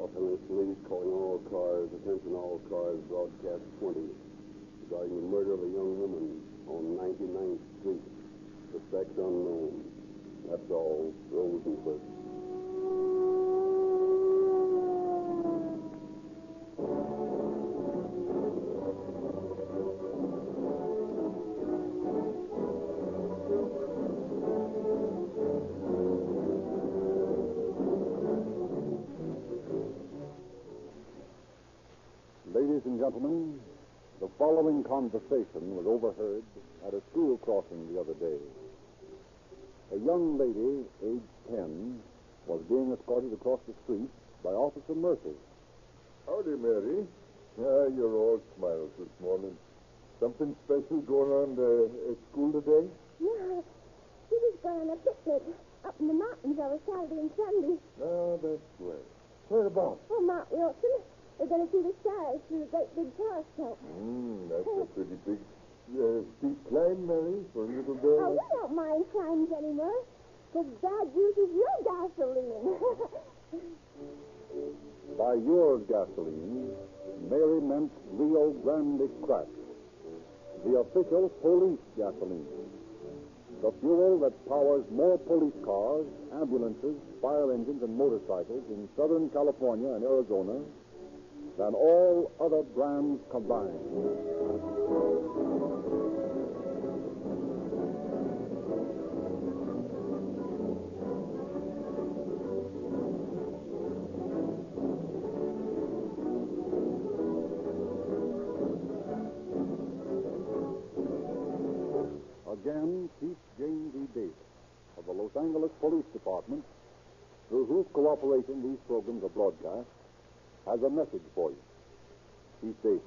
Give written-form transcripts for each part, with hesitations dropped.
Los Angeles Police calling all cars, attention all cars, broadcast 20, regarding the murder of a young woman on 99th Street. Suspect unknown. That's all. Rosenberg. Ladies and gentlemen, the following conversation was overheard at a school crossing the other day. A young lady, age 10, was being escorted across the street by Officer Murphy. Howdy, Mary. You're all smiles this morning. Something special going on at school today? No, we was going on a picnic up in the mountains over Saturday and Sunday. Ah, that's well. Whereabouts? Oh, Mount Wilson. We're going to see the stars through the great big telescope. That's a pretty big, steep climb, Mary, for a little Oh, girl. we don't mind climbs anymore, because Dad uses your gasoline. By your gasoline, Mary meant Rio Grande Crack, the official police gasoline. The fuel that powers more police cars, ambulances, fire engines, and motorcycles in Southern California and Arizona than all other brands combined. Again, Chief James E. Davis of the Los Angeles Police Department, through whose cooperation these programs are broadcast, has a message for you. He states,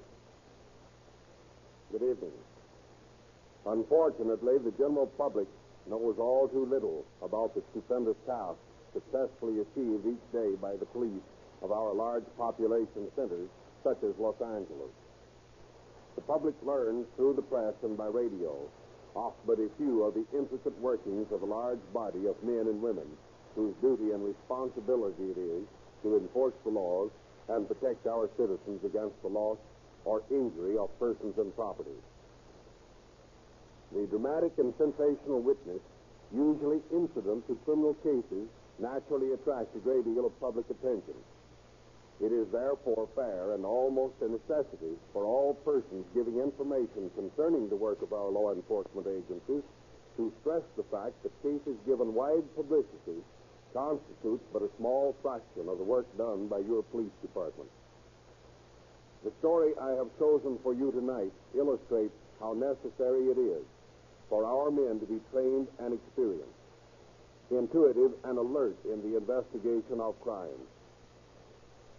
Good evening. Unfortunately, the general public knows all too little about the stupendous task successfully achieved each day by the police of our large population centers, such as Los Angeles. The public learns through the press and by radio of but a few of the intricate workings of a large body of men and women whose duty and responsibility it is to enforce the laws and protect our citizens against the loss or injury of persons and property. The dramatic and sensational witness, usually incident to criminal cases, naturally attracts a great deal of public attention. It is therefore fair and almost a necessity for all persons giving information concerning the work of our law enforcement agencies to stress the fact that cases given wide publicity constitutes but a small fraction of the work done by your police department. The story I have chosen for you tonight illustrates how necessary it is for our men to be trained and experienced, intuitive and alert in the investigation of crimes,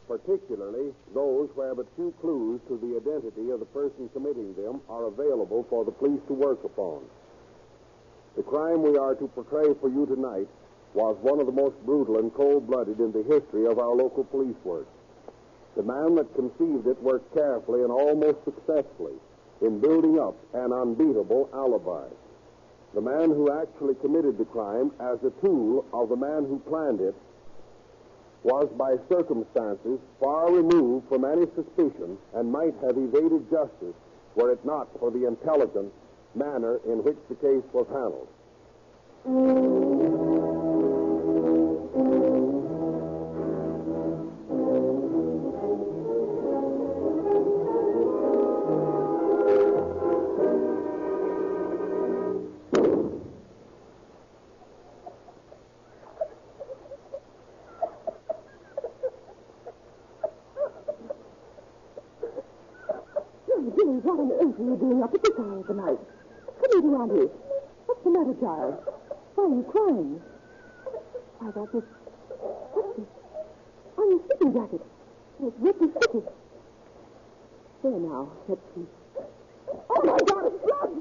particularly those where but few clues to the identity of the person committing them are available for the police to work upon. The crime we are to portray for you tonight was one of the most brutal and cold-blooded in the history of our local police work. The man that conceived it worked carefully and almost successfully in building up an unbeatable alibi. The man who actually committed the crime as a tool of the man who planned it was by circumstances far removed from any suspicion and might have evaded justice were it not for the intelligent manner in which the case was handled. Billy, what on earth are you doing up at this hour of the night? Come in around here. What's the matter, child? Why are you crying? Why, that's it. What's this? On your sleeping jacket. It's ripped and sticky. There now, let's see. Oh, my God, it's blood!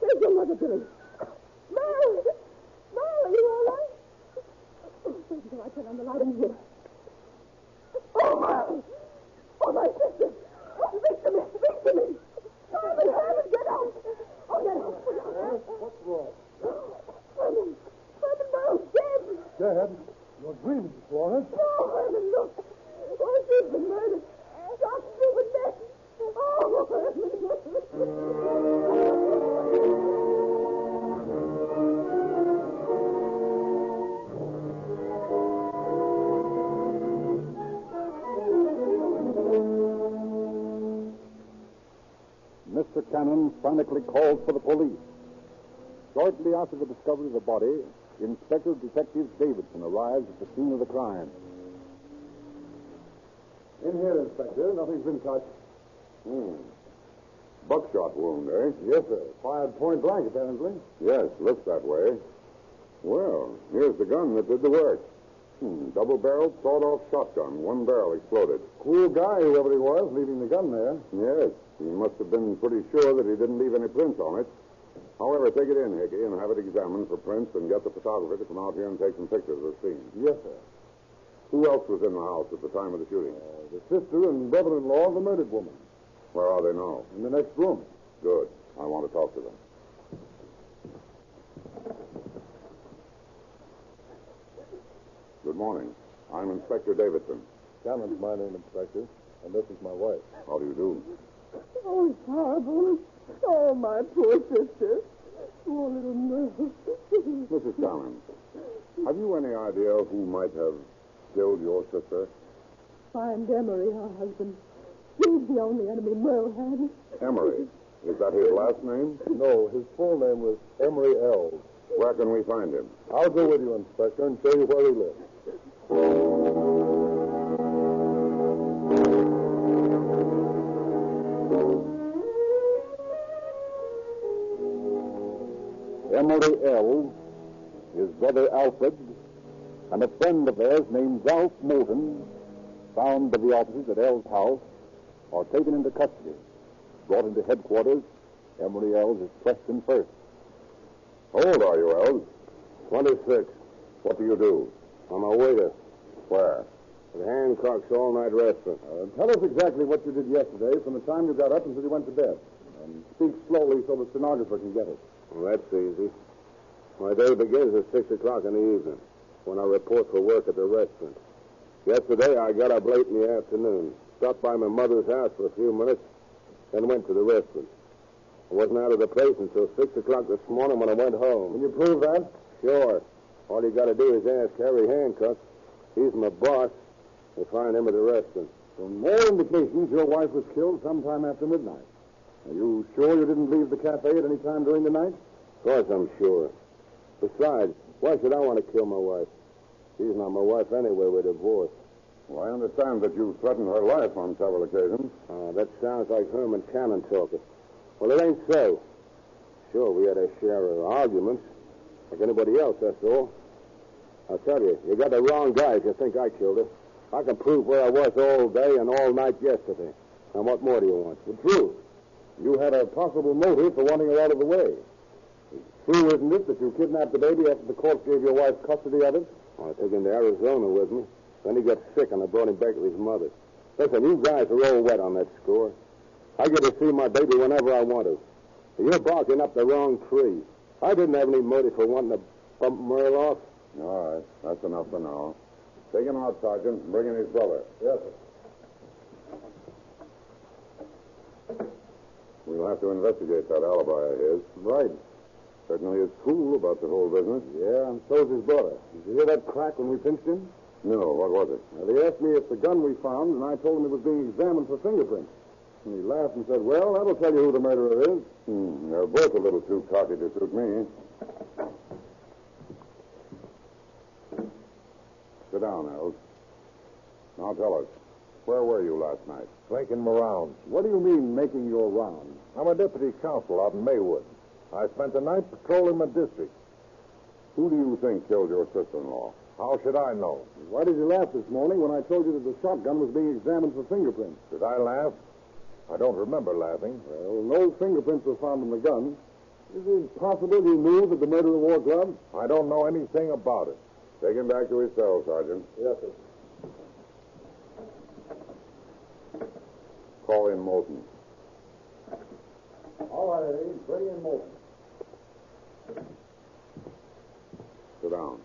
There's your mother, Billy. Mom! Mom, are you all right? Wait until I turn on the light in here. Oh, Mom! Oh, my sister! Oh, victim! Victim! Simon, Herman, get out! Oh, get out! What's wrong? Herman, Herman, Mom's dead! Dad? You're dreaming, Florence. Oh, Herman, look. Oh, she's been murdered. Shot through the neck. Oh, Mr. Cannon frantically calls for the police. Shortly after the discovery of the body, Inspector Detective Davidson arrives at the scene of the crime. In here, Inspector. Nothing's been touched. Buckshot wound, eh? Yes, sir. Fired point blank, apparently. Yes, looks that way. Well, here's the gun that did the work. Double-barreled, sawed-off shotgun. One barrel exploded. Cool guy, whoever he was, leaving the gun there. Yes, he must have been pretty sure that he didn't leave any prints on it. However, take it in, Hickey, and have it examined for prints and get the photographer to come out here and take some pictures of the scene. Yes, sir. Who else was in the house at the time of the shooting? The sister and brother-in-law of the murdered woman. Where are they now? In the next room. Good. I want to talk to them. Good morning. I'm Inspector Davidson. Cannon's my name, Inspector, and this is my wife. How do you do? Oh, it's horrible. Oh, my poor sister. Poor little Merle. Mrs. Cannon, have you any idea who might have killed your sister? Find Emery, her husband. He's the only enemy Merle had. Emery. Is that his last name? No, his full name was Emery Ells. Where can we find him? I'll go with you, Inspector, and show you where he lives. Emery Ells, his brother Alfred, and a friend of theirs named Ralph Moulton, found by the officers at Ells' house, are taken into custody. Brought into headquarters, Emery Ells is questioned first. How old are you, Ells? 26. What do you do? I'm a waiter. Where? At Hancock's all-night restaurant. Tell us exactly what you did yesterday from the time you got up until you went to bed. And speak slowly so the stenographer can get it. Well, that's easy. My day begins at 6 o'clock in the evening, when I report for work at the restaurant. Yesterday, I got up late in the afternoon, stopped by my mother's house for a few minutes, then went to the restaurant. I wasn't out of the place until 6 o'clock this morning when I went home. Can you prove that? Sure. All you got to do is ask Harry Hancock. He's my boss. You'll find him at the restaurant. From all indications, your wife was killed sometime after midnight. Are you sure you didn't leave the cafe at any time during the night? Of course I'm sure. Besides, why should I want to kill my wife? She's not my wife anyway. We're divorced. Well, I understand that you threatened her life on several occasions. That sounds like Herman Cannon talking. Well, it ain't so. Sure, we had our share of arguments, like anybody else, that's all. I'll tell you, you got the wrong guy if you think I killed her. I can prove where I was all day and all night yesterday. And what more do you want? The truth. You had a possible motive for wanting her out of the way. It's true, isn't it, that you kidnapped the baby after the court gave your wife custody of it? I took him to Arizona with me. Then he got sick, and I brought him back to his mother. Listen, you guys are all wet on that score. I get to see my baby whenever I want to. You're barking up the wrong tree. I didn't have any motive for wanting to bump Merle off. All right. That's enough for now. Take him out, Sergeant, and bring in his brother. Yes, sir. We'll have to investigate that alibi of his. Right. Certainly is cool about the whole business. Yeah, and so's his brother. Did you hear that crack when we pinched him? No, what was it? Well, he asked me if the gun we found, and I told him it was being examined for fingerprints. And he laughed and said, well, that'll tell you who the murderer is. They're both a little too cocky to suit me. Sit down, Els. Now tell us, where were you last night? Making my rounds. What do you mean, making your rounds? I'm a deputy counsel out in Maywood. I spent the night patrolling my district. Who do you think killed your sister-in-law? How should I know? Why did you laugh this morning when I told you that the shotgun was being examined for fingerprints? Did I laugh? I don't remember laughing. Well, no fingerprints were found on the gun. Is it possible you knew that the murderer wore gloves? I don't know anything about it. Take him back to his cell, Sergeant. Yes, sir. Call in Moulton. All right, Eddie. Bring in Moulton. Sit down.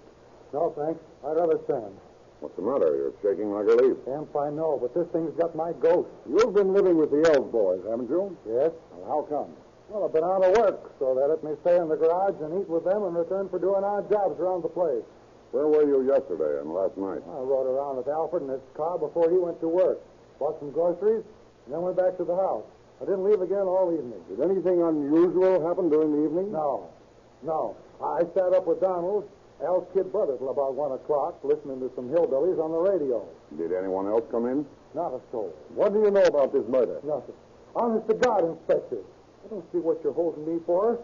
No, thanks. I'd rather stand. What's the matter? You're shaking like a leaf. Damn if I know, but this thing's got my ghost. You've been living with the Elves boys, haven't you? Yes. Well, how come? Well, I've been out of work, so they let me stay in the garage and eat with them in return for doing odd jobs around the place. Where were you yesterday and last night? I rode around with Alfred in his car before he went to work. Bought some groceries, and then went back to the house. I didn't leave again all evening. Did anything unusual happen during the evening? No. I sat up with Donald, Al's kid brother, till about 1 o'clock, listening to some hillbillies on the radio. Did anyone else come in? Not a soul. What do you know about this murder? Nothing. Honest to God, Inspector. I don't see what you're holding me for.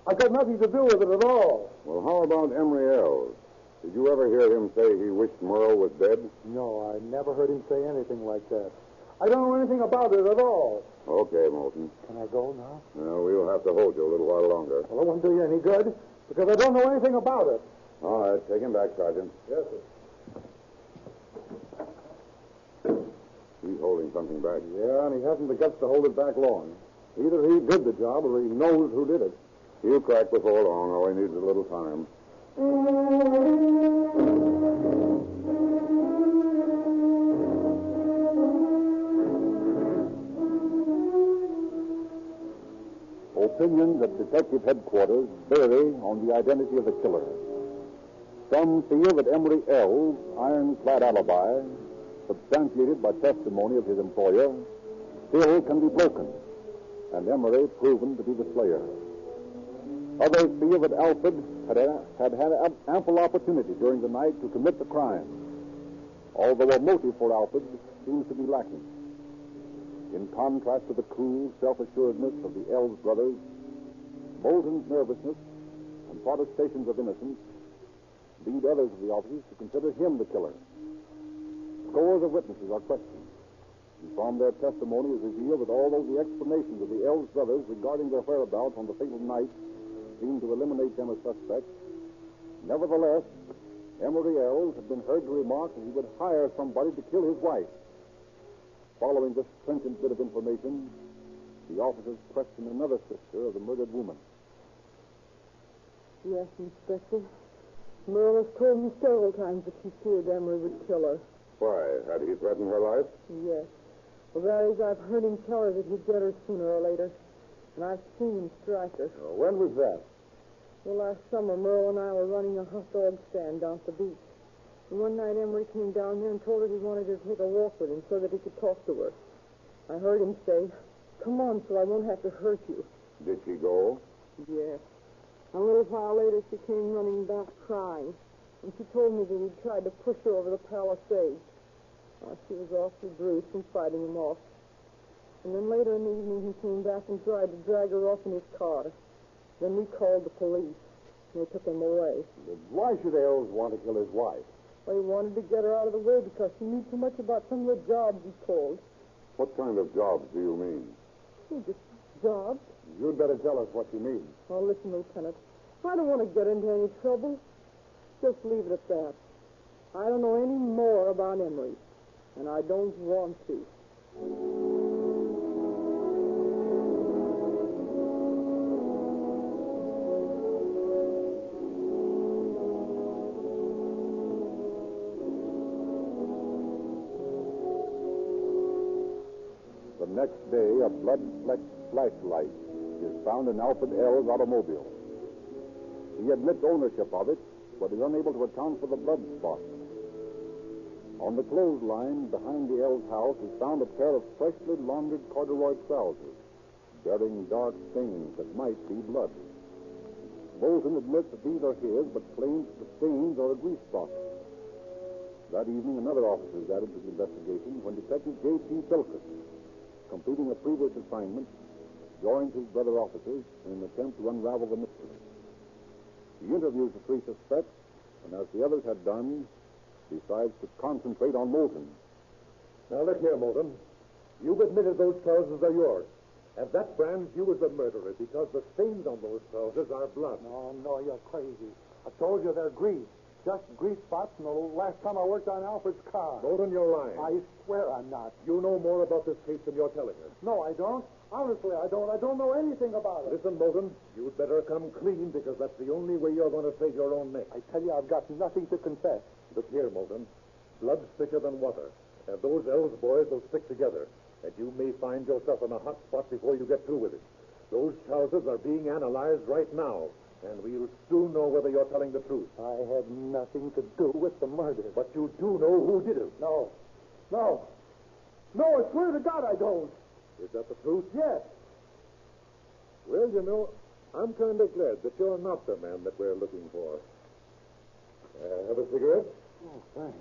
I've got nothing to do with it at all. Well, how about Emery Ells? Did you ever hear him say he wished Merle was dead? No, I never heard him say anything like that. I don't know anything about it at all. Okay, Moulton. Can I go now? Well, we'll have to hold you a little while longer. Well, it won't do you any good, because I don't know anything about it. All right, take him back, Sergeant. Yes, sir. He's holding something back. Yeah, and he hasn't the guts to hold it back long. Either he did the job or he knows who did it. He'll crack before long. All he needs is a little time. Opinions at detective headquarters vary on the identity of the killer. Some feel that Emery L's ironclad alibi, substantiated by testimony of his employer, still can be broken, and Emery proven to be the slayer. Others feel that Alfred had ample opportunity during the night to commit the crime, although a motive for Alfred seems to be lacking. In contrast to the cool self-assuredness of the Elves brothers, Bolton's nervousness and protestations of innocence lead others of the officers to consider him the killer. Scores of witnesses are questioned, and from their testimony is revealed that although the explanations of the Elves brothers regarding their whereabouts on the fatal night seemed to eliminate them as suspects, nevertheless, Emery Ells had been heard to remark that he would hire somebody to kill his wife. Following this stringent bit of information, the officers questioned another sister of the murdered woman. Yes, Inspector. Merle has told me several times that she feared Emery would kill her. Why? Had he threatened her life? Yes. Well, that is, I've heard him tell her that he'd get her sooner or later. And I've seen him strike her. When was that? Well, last summer, Merle and I were running a hot dog stand down at the beach. And one night, Emery came down there and told her he wanted her to take a walk with him so that he could talk to her. I heard him say, "Come on, so I won't have to hurt you." Did she go? Yes. A little while later, she came running back crying. And she told me that he'd tried to push her over the palisade. She was awfully bruised from fighting him off. And then later in the evening, he came back and tried to drag her off in his car. Then we called the police. And they took him away. But why should Ells want to kill his wife? Well, he wanted to get her out of the way because she knew too much about some of the jobs he pulled. What kind of jobs do you mean? Just jobs. You'd better tell us what you mean. Oh, listen, Lieutenant. I don't want to get into any trouble. Just leave it at that. I don't know any more about Emery, and I don't want to. The next day, a blood-flecked flashlight is found in Alfred L's automobile. He admits ownership of it, but is unable to account for the blood spot. On the clothesline behind the L's house is found a pair of freshly laundered corduroy trousers, bearing dark stains that might be blood. Bolton admits that these are his, but claims that the stains are a grease spot. That evening, another officer is added to the investigation when Detective J.T. Bilkis, completing a previous assignment, joins his brother officers in an attempt to unravel the mystery. He interviews the three suspects, and as the others had done, decides to concentrate on Moulton. Now, look here, Moulton. You've admitted those trousers are yours. And that brands you as the murderer because the stains on those trousers are blood. No, you're crazy. I told you they're grease. Just grease spots from the last time I worked on Alfred's car. Moulton, you're lying. I swear I'm not. You know more about this case than you're telling us. No, I don't. Honestly, I don't. I don't know anything about it. Listen, Moulton, you'd better come clean because that's the only way you're going to save your own neck. I tell you, I've got nothing to confess. Look here, Moulton. Blood's thicker than water. And those Elves boys will stick together. And you may find yourself in a hot spot before you get through with it. Those trousers are being analyzed right now. And we'll soon know whether you're telling the truth. I had nothing to do with the murder. But you do know who did it. No. No, I swear to God I don't. Is that the truth? Yes. Well, you know, I'm kind of glad that you're not the man that we're looking for. Have a cigarette? Oh, thanks.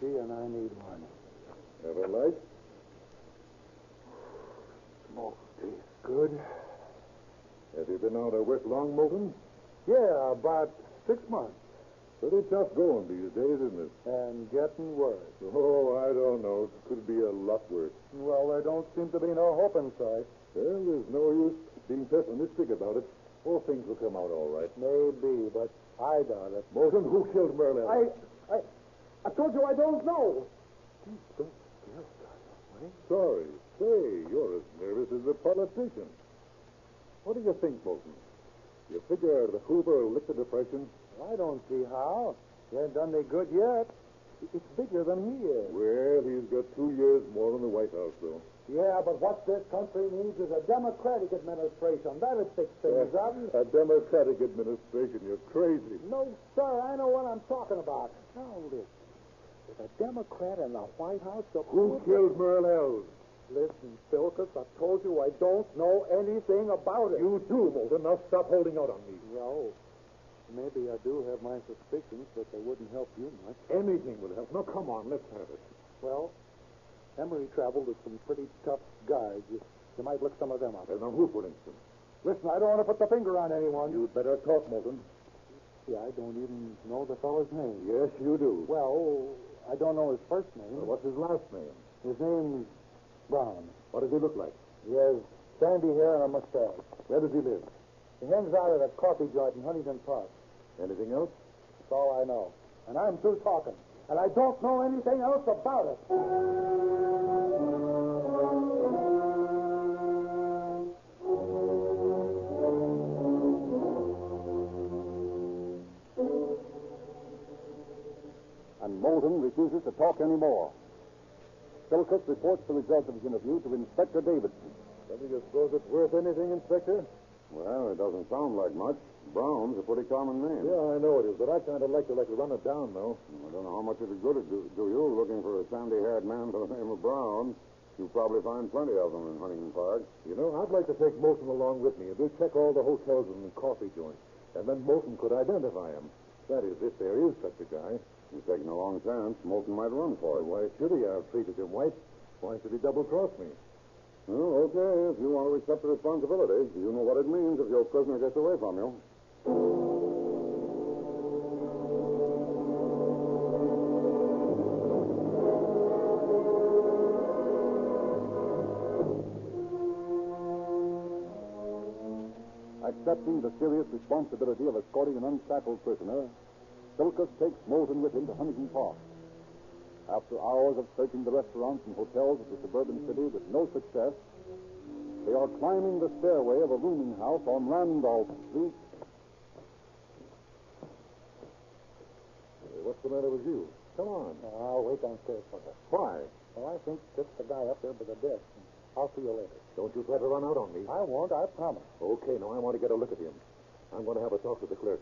Gee, and I need one. Have a light? Smoke tastes good. Have you been out of work long, Moulton? Yeah, about 6 months. Pretty tough going these days, isn't it? And getting worse. Oh, I don't know. It could be a lot worse. Well, there don't seem to be no hope in sight. Well, there's no use being pessimistic about it. All things will come out all right. Maybe, but I doubt it. Moulton, who killed Merlin? I told you I don't know. Don't scare us, Sorry. Say, you're as nervous as a politician. What do you think, Moulton? You figure the Hoover will lick the depression? I don't see how. He ain't done any good yet. It's bigger than he is. Well, he's got 2 years more in the White House, though. Yeah, but what this country needs is a Democratic administration. That'd fix things up. A Democratic administration? You're crazy. No, sir. I know what I'm talking about. Now, listen. With a Democrat in the White House... Who killed Merle Elves? Listen, Philkus, I told you I don't know anything about it. You do, Moulton. Now stop holding out on me. Well, maybe I do have my suspicions, but they wouldn't help you much. Anything would help. Now, come on, let's have it. Well, Emery traveled with some pretty tough guys. You might look some of them up. Now, who, for instance? Listen, I don't want to put the finger on anyone. You'd better talk, Moulton. See, I don't even know the fellow's name. Yes, you do. Well, I don't know his first name. Well, what's his last name? His name's Brown. What does he look like? He has sandy hair and a mustache. Where does he live? He hangs out at a coffee joint in Huntington Park. Anything else? That's all I know. And I'm through talking. And I don't know anything else about it. And Moulton refuses to talk anymore. Philkus reports the results of his interview to Inspector Davidson. Do you suppose it's worth anything, Inspector? Well, it doesn't sound like much. Brown's a pretty common name. Yeah, I know it is, but I'd kind of like to run it down, though. I don't know how much it'd good do you looking for a sandy-haired man by the name of Brown. You'll probably find plenty of them in Huntington Park. You know, I'd like to take Moulton along with me, and we'll check all the hotels and coffee joints. And then Moulton could identify him. That is, if there is such a guy. You're taking a long chance. Moulton might run for it. Why should he? I've treated him white. Why should he double-cross me? Well, okay, if you want to accept the responsibility, you know what it means if your prisoner gets away from you. Accepting the serious responsibility of escorting an unshackled prisoner, Philkus takes Moulton with him to Huntington Park. After hours of searching the restaurants and hotels of the suburban city with no success, they are climbing the stairway of a rooming house on Randolph Street. What's the matter with you? Come on. I'll wait downstairs for her. Why? Well, I think just the guy up there by the desk. I'll see you later. Don't you try to run out on me. I won't, I promise. Okay, now I want to get a look at him. I'm going to have a talk with the clerk.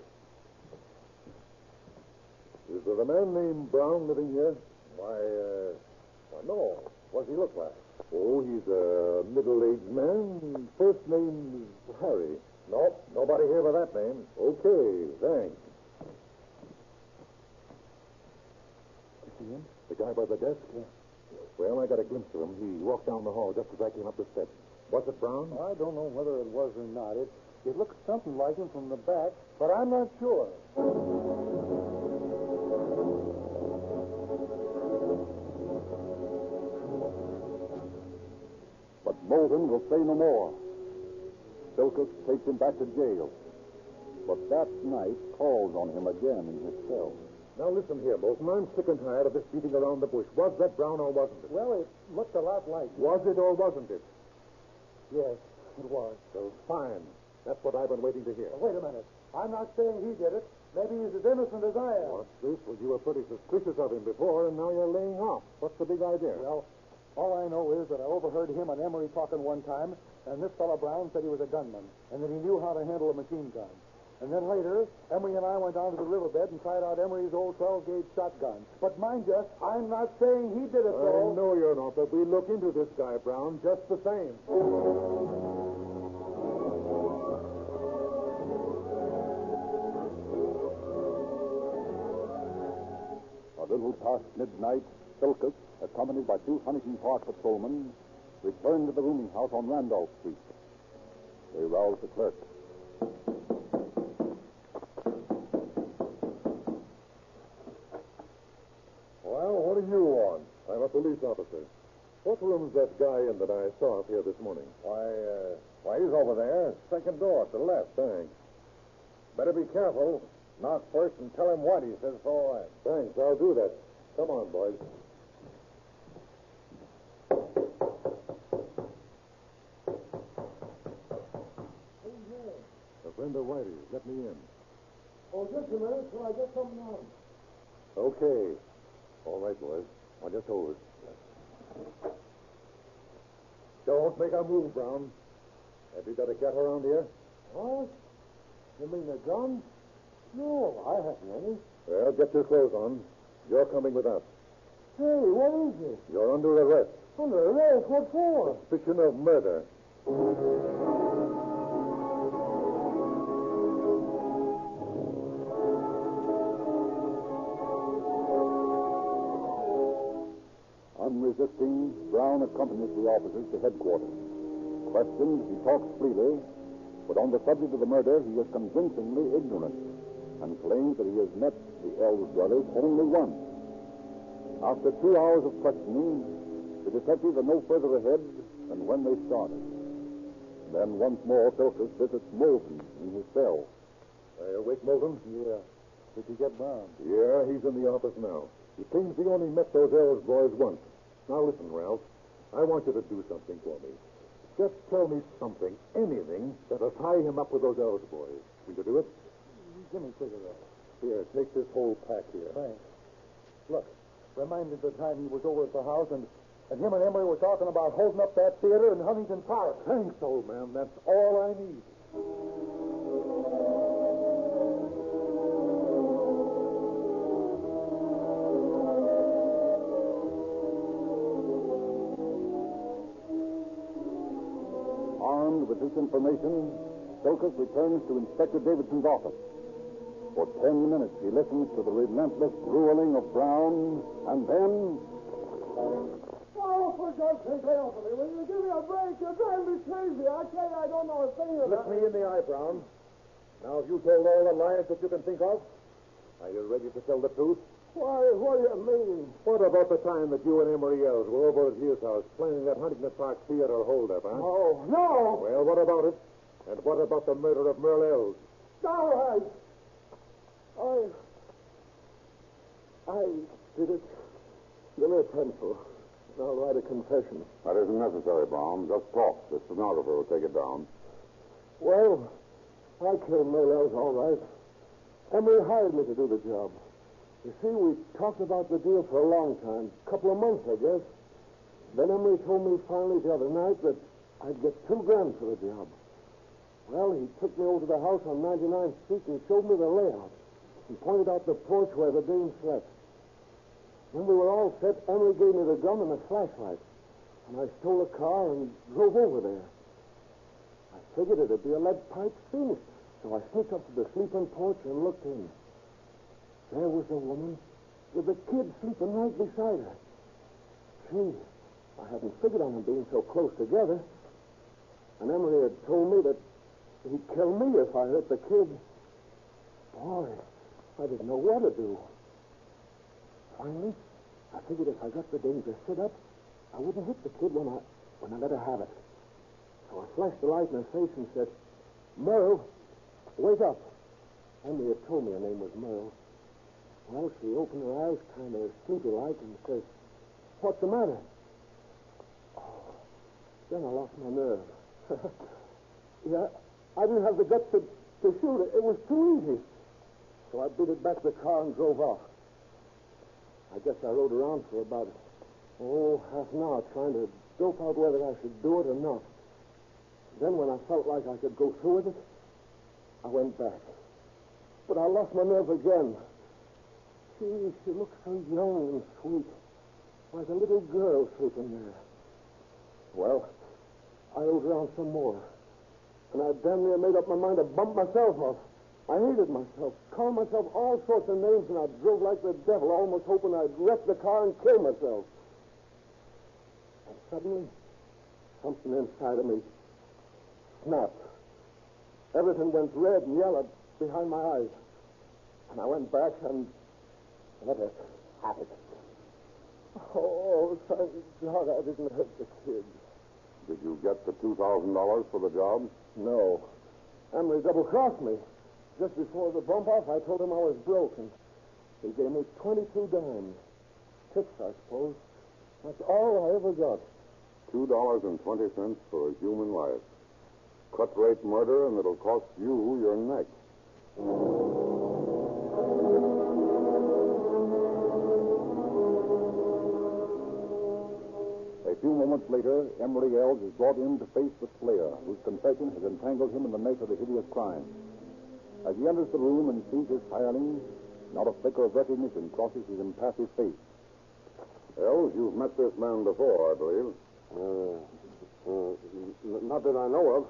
Is there a man named Brown living here? Why, no. What does he look like? Oh, he's a middle-aged man. First name's Harry. Nope, nobody here by that name. Okay, thanks. You see him? The guy by the desk? Yeah. Well, I got a glimpse of him. He walked down the hall just as I came up the steps. Was it Brown? I don't know whether it was or not. It looks something like him from the back, but I'm not sure. But Moulton will say no more. Philkus takes him back to jail. But that night calls on him again in his cell. Now, listen here, Moulton. I'm sick and tired of this beating around the bush. Was that Brown or wasn't it? Well, it looked a lot like him. Was it or wasn't it? Yes, it was. So fine. That's what I've been waiting to hear. Wait a minute. I'm not saying he did it. Maybe he's as innocent as I am. What's this? Well, you were pretty suspicious of him before, and now you're laying off. What's the big idea? Well, all I know is that I overheard him and Emery talking one time, and this fellow Brown said he was a gunman, and that he knew how to handle a machine gun. And then later, Emery and I went down to the riverbed and tried out Emery's old 12-gauge shotgun. But mind you, I'm not saying he did it, I know you're not, but we look into this guy, Brown, just the same. A little past midnight, Silkus, accompanied by 2 Huntington Park patrolmen, returned to the rooming house on Randolph Street. They roused the clerk. Well, what do you want? I'm a police officer. What room's that guy in that I saw up here this morning? Why, he's over there. Second door to the left. Thanks. Better be careful. Knock first and tell him what he says. All right. Thanks, I'll do that. Come on, boys. A friend of Whitey's. Let me in. Oh, just a minute till I get something on. Okay. All right, boys. I'll just hold it. Don't make a move, Brown. Have you got a gat around here? What? You mean a gun? No, I haven't any. Well, get your clothes on. You're coming with us. Hey, what is it? You're under arrest. Under arrest? What for? Suspicion of murder. Unresisting, Brown accompanies the officers to headquarters. Questioned, he talks freely, but on the subject of the murder, he is convincingly ignorant and claims that he has met the Ells brothers only once. After 2 hours of questioning, the detectives are no further ahead than when they started. Then once more, Silkus visits Moulton in his cell. Awake, Moulton? Yeah. Did you get Brown? Yeah, he's in the office now. He claims he only met those Ells boys once. Now listen, Ralph. I want you to do something for me. Just tell me something, anything, that'll tie him up with those Ells boys. Will you do it? Give me a cigarette. Here, take this whole pack here. Thanks. Look, remind me of the time he was over at the house and him and Emery were talking about holding up that theater in Huntington Park. Thanks, old man. That's all I need. Armed with this information, Silkus returns to Inspector Davidson's office. For 10 minutes, he listens to the relentless grueling of Brown, and then... Oh, for God's sake, lay off of me. Will you give me a break? You're driving me crazy. I tell you, I don't know a thing about Look me in the eye, Brown. Now, have you told all the lies that you can think of? Are you ready to tell the truth? Why, what do you mean? What about the time that you and Emery Ells were over at his house planning that Huntington Park Theater holdup, huh? Oh, no. Well, what about it? And what about the murder of Merle Ells? All right. I did it. Give me a pencil. I'll write a confession. That isn't necessary, Brown. Just talk. The stenographer will take it down. Well, I killed Merle Ells, all right. Emery hired me to do the job. You see, we talked about the deal for a long time. A couple of months, I guess. Then Emery told me finally the other night that I'd get $2,000 for the job. Well, he took me over to the house on 99th Street and showed me the layout. He pointed out the porch where the dame slept. When we were all set, Emery gave me the gun and a flashlight. And I stole a car and drove over there. I figured it'd be a lead pipe finish. So I sneaked up to the sleeping porch and looked in. There was a woman with a kid sleeping right beside her. Gee, I hadn't figured on them being so close together. And Emery had told me that he'd kill me if I hurt the kid. Boy, I didn't know what to do. Finally, I figured if I got the dame to sit up, I wouldn't hit the kid when I let her have it. So I flashed the light in her face and said, "Merle, wake up." Emery had told me her name was Merle. Well, she opened her eyes kind of sleepy-like and says, "What's the matter?" Oh, then I lost my nerve. Yeah, I didn't have the guts to shoot it. It was too easy. So I beat it back to the car and drove off. I guess I rode around for about, half an hour trying to dope out whether I should do it or not. Then when I felt like I could go through with it, I went back. But I lost my nerve again. She looked so young and sweet, like a little girl sleeping there. Well, I rode around some more, and I damn near made up my mind to bump myself off. I hated myself, called myself all sorts of names, and I drove like the devil, almost hoping I'd wreck the car and kill myself. And suddenly, something inside of me snapped. Everything went red and yellow behind my eyes. And I went back and let it happen. Oh, thank God I didn't hurt the kids. Did you get the $2,000 for the job? No. Emery double-crossed me. Just before the bump-off, I told him I was broke, and he gave me 22 dimes. Tips, I suppose. That's all I ever got. $2.20 for a human life. Cut-rate murder, and it'll cost you your neck. A few moments later, Emery Ells is brought in to face the slayer, whose confession has entangled him in the net of the hideous crime. As he enters the room and sees his hireling, not a flicker of recognition crosses his impassive face. Ells, you've met this man before, I believe. Not that I know of.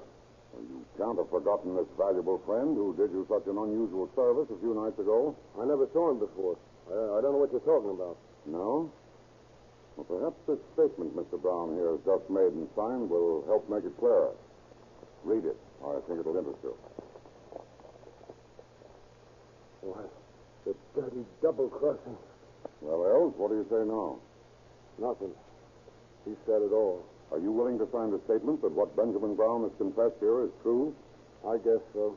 Well, you can't have forgotten this valuable friend who did you such an unusual service a few nights ago. I never saw him before. I don't know what you're talking about. No? Well, perhaps this statement Mr. Brown here has just made and signed will help make it clearer. Read it. I think it'll interest you. Why, the dirty double-crossing. Well, Ells, what do you say now? Nothing. He said it all. Are you willing to sign the statement that what Benjamin Brown has confessed here is true? I guess so.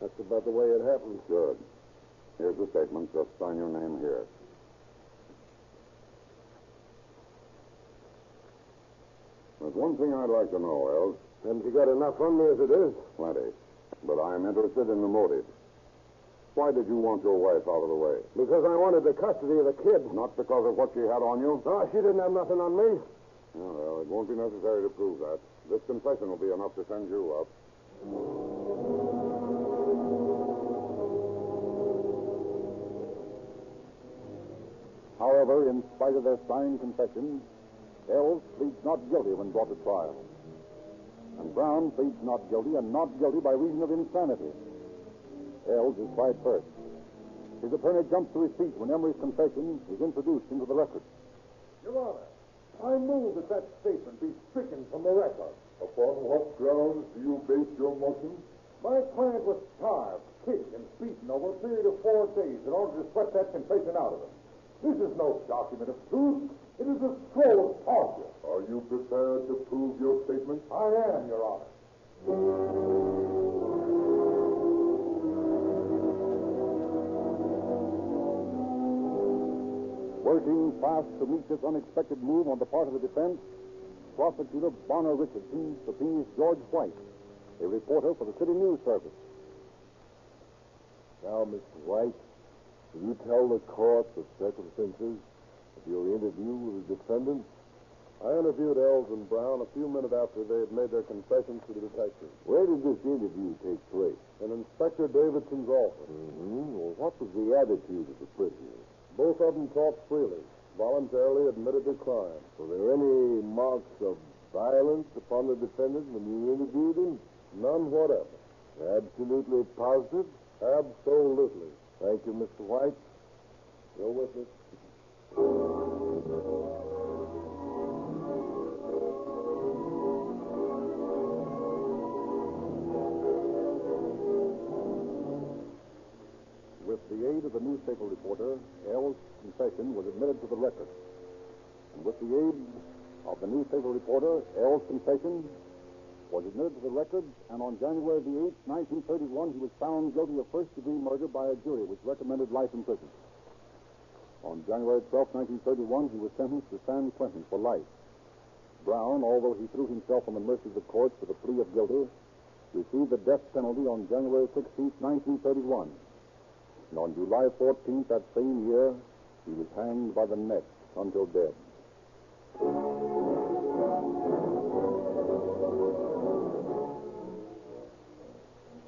That's about the way it happened. Good. Here's the statement. Just sign your name here. There's one thing I'd like to know, Ells. Haven't you got enough on me as it is? Plenty. But I'm interested in the motive. Why did you want your wife out of the way? Because I wanted the custody of the kid. Not because of what she had on you? No, she didn't have nothing on me. Oh, well, it won't be necessary to prove that. This confession will be enough to send you up. However, in spite of their signed confession, Ells pleads not guilty when brought to trial. And Brown pleads not guilty and not guilty by reason of insanity. Ells is tried first. His attorney jumps to his feet when Emery's confession is introduced into the record. Your Honor, I move that statement be stricken from the record. Upon what grounds do you base your motion? My client was starved, kicked, and beaten over a period of 4 days in order to sweat that confession out of him. This is no document of truth. It is a scroll of torture. Are you prepared to prove your statement? I am, Your Honor. Working fast to meet this unexpected move on the part of the defense, Prosecutor Bonner Richardson subpoenas George White, a reporter for the City News Service. Now, Mr. White, will you tell the court the circumstances of your interview with the defendant? I interviewed Ells and Brown a few minutes after they had made their confessions to the detective. Where did this interview take place? In Inspector Davidson's office. Well, what was the attitude of the prisoners? Both of them talked freely, voluntarily admitted their crime. Were there any marks of violence upon the defendant when you interviewed him? None whatever. Absolutely positive? Absolutely. Thank you, Mr. White. Your witness. With the aid of the newspaper reporter, Ells' confession was admitted to the record. And with the aid of the newspaper reporter, Ells' confession was admitted to the record, and on January the 8th, 1931, he was found guilty of first-degree murder by a jury which recommended life in prison. On January 12th, 1931, he was sentenced to San Quentin for life. Brown, although he threw himself on the mercy of the courts with a plea of guilty, received the death penalty on January 16, 1931. And on July 14th that same year, he was hanged by the neck until dead.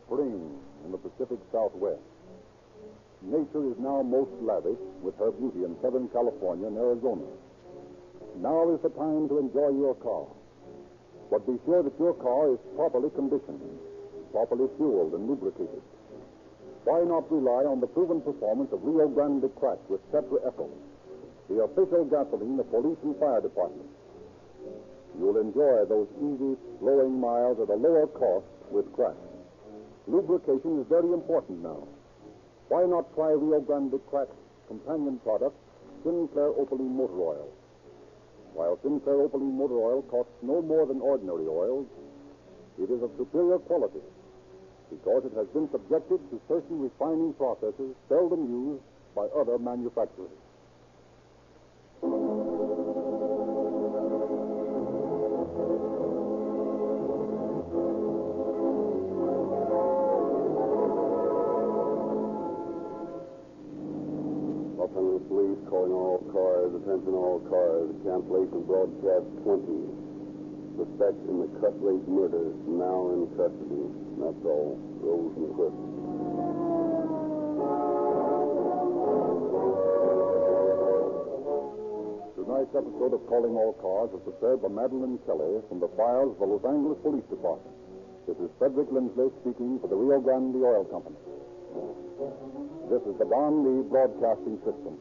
Spring in the Pacific Southwest. Nature is now most lavish with her beauty in Southern California and Arizona. Now is the time to enjoy your car. But be sure that your car is properly conditioned, properly fueled and lubricated. Why not rely on the proven performance of Rio Grande Crack with Tetra Echo, the official gasoline of police and fire departments? You'll enjoy those easy, flowing miles at a lower cost with Crack. Lubrication is very important now. Why not try Rio Grande Crack's companion product, Sinclair Opaline Motor Oil? While Sinclair Opaline Motor Oil costs no more than ordinary oils, it is of superior quality because it has been subjected to certain refining processes seldom used by other manufacturers. Los Angeles Police calling all cars, attention all cars, cancellation of broadcast 20. Suspect in the cut rate murder, now in custody. That's all. Rose and Cliff. Tonight's episode of Calling All Cars was prepared by Madeline Kelly from the files of the Los Angeles Police Department. This is Frederick Lindsley speaking for the Rio Grande Oil Company. This is the Don Lee Broadcasting System.